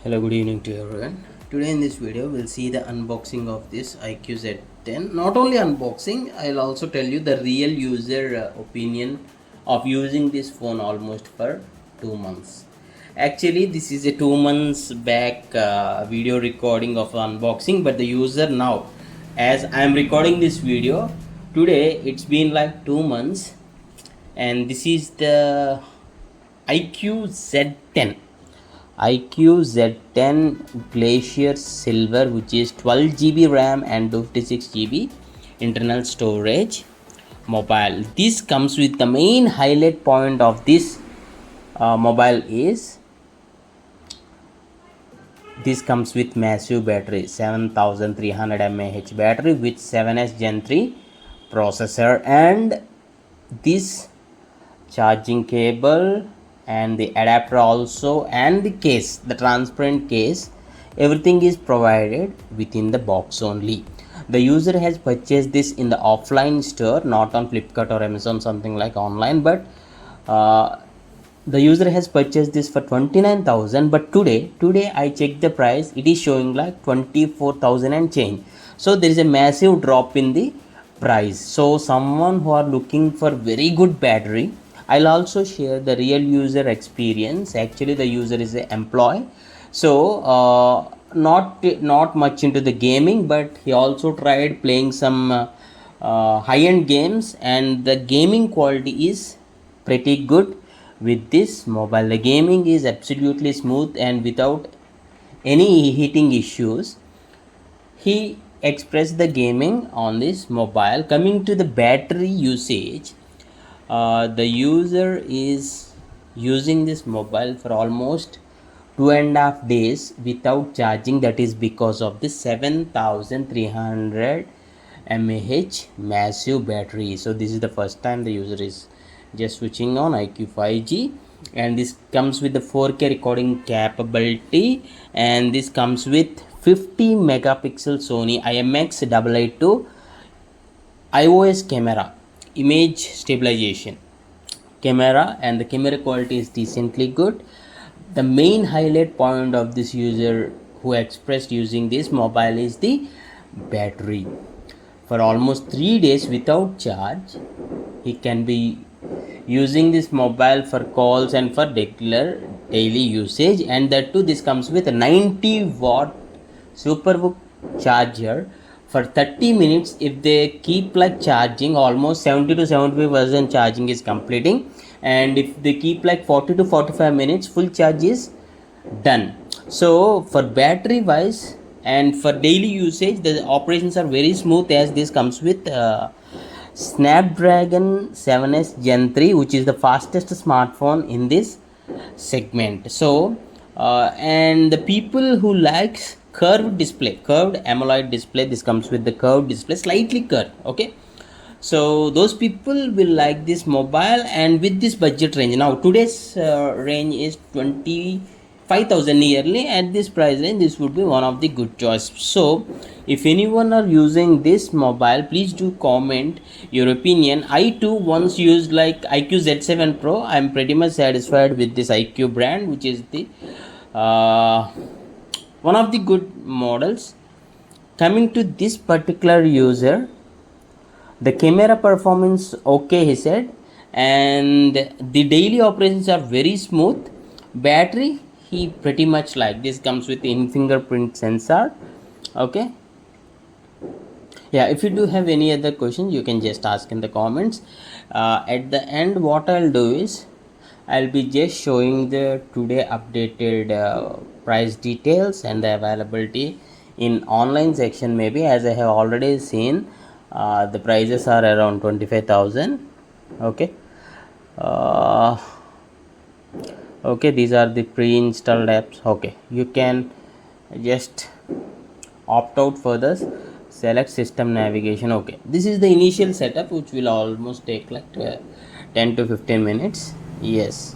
Hello, good evening to everyone. Today in this video we'll see the unboxing of this IQOO Z10. Not only unboxing, I'll also tell you the real user opinion of using this phone almost for 2 months. Actually, this is a 2 months back video recording of unboxing, but the user now, as I am recording this video today, it's been like 2 months, and this is the IQOO Z10. IQOO Z10 Glacier Silver, which is 12 GB RAM and 56 GB internal storage mobile. This comes with the main highlight point of this mobile is this comes with massive battery, 7300 mAh battery with 7S Gen 3 processor, and this charging cable and the adapter also, and the case, the transparent case, everything is provided within the box only. The user has purchased this in the offline store, not on Flipkart or Amazon, something like online, but the user has purchased this for 29,000, but today I checked the price, it is showing like 24,000 and change. So there is a massive drop in the price. So someone who are looking for very good battery, I'll also share the real user experience. Actually, the user is an employee, so not much into the gaming, but he also tried playing some high-end games, and the gaming quality is pretty good with this mobile. The gaming is absolutely smooth and without any heating issues. He expressed the gaming on this mobile. Coming to the battery usage, the user is using this mobile for almost 2.5 days without charging. That is because of the 7300 mAh massive battery. So this is the first time the user is just switching on IQOO 5G, and this comes with the 4K recording capability, and this comes with 50 megapixel Sony IMX882 iOS camera, image stabilization camera, and the camera quality is decently good. The main highlight point of this user who expressed using this mobile is the battery. For almost 3 days without charge, he can be using this mobile for calls and for regular daily usage, and that too this comes with a 90-watt superbook charger for 30 minutes. If they keep like charging, almost 70 to 75% charging is completing, and if they keep like 40 to 45 minutes, full charge is done. So for battery wise and for daily usage, the operations are very smooth, as this comes with Snapdragon 7S Gen 3, which is the fastest smartphone in this segment. So and the people who likes curved display, curved AMOLED display, this comes with the curved display, slightly curved, okay, so those people will like this mobile. And with this budget range, now today's range is 25,000 nearly. At this price range, this would be one of the good choice. So if anyone are using this mobile, please do comment your opinion. I too once used like IQOO Z7 Pro. I'm pretty much satisfied with this IQOO brand, which is the one of the good models. Coming to this particular user, the camera performance okay, he said, and the daily operations are very smooth. Battery, he pretty much like this, comes with in fingerprint sensor, okay. Yeah, if you do have any other questions, you can just ask in the comments. At the end, what I'll do is I'll be just showing the today updated price details and the availability in online section. Maybe, as I have already seen, the prices are around 25,000, okay. Okay, these are the pre-installed apps, okay. You can just opt out for this, select system navigation, okay. This is the initial setup, which will almost take like 10 to 15 minutes. Yes,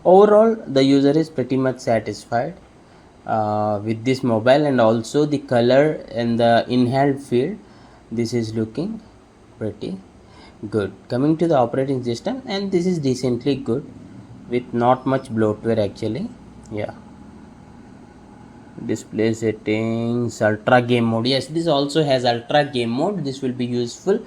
overall the user is pretty much satisfied with this mobile, and also the color and the in-hand feel, this is looking pretty good. Coming to the operating system, and this is decently good with not much bloatware actually. Yeah, display settings, ultra game mode. Yes, this also has ultra game mode. This will be useful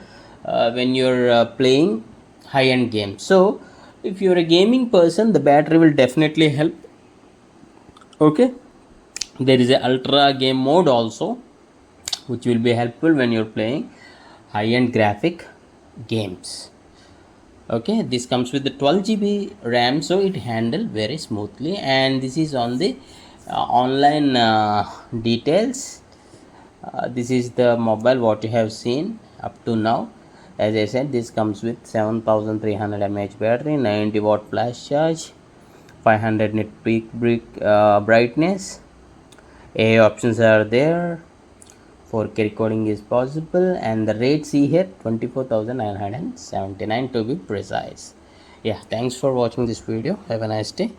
when you're playing high-end games. So if you're a gaming person, the battery will definitely help. Okay, there is a ultra game mode also, which will be helpful when you're playing high-end graphic games. Okay, this comes with the 12 GB RAM, so it handle very smoothly. And this is on the online details. This is the mobile what you have seen up to now. As I said, this comes with 7300 mAh battery, 90-watt flash charge, 500 nit peak brightness. AA options are there. 4K recording is possible, and the rates here 24,979 to be precise. Yeah, thanks for watching this video. Have a nice day.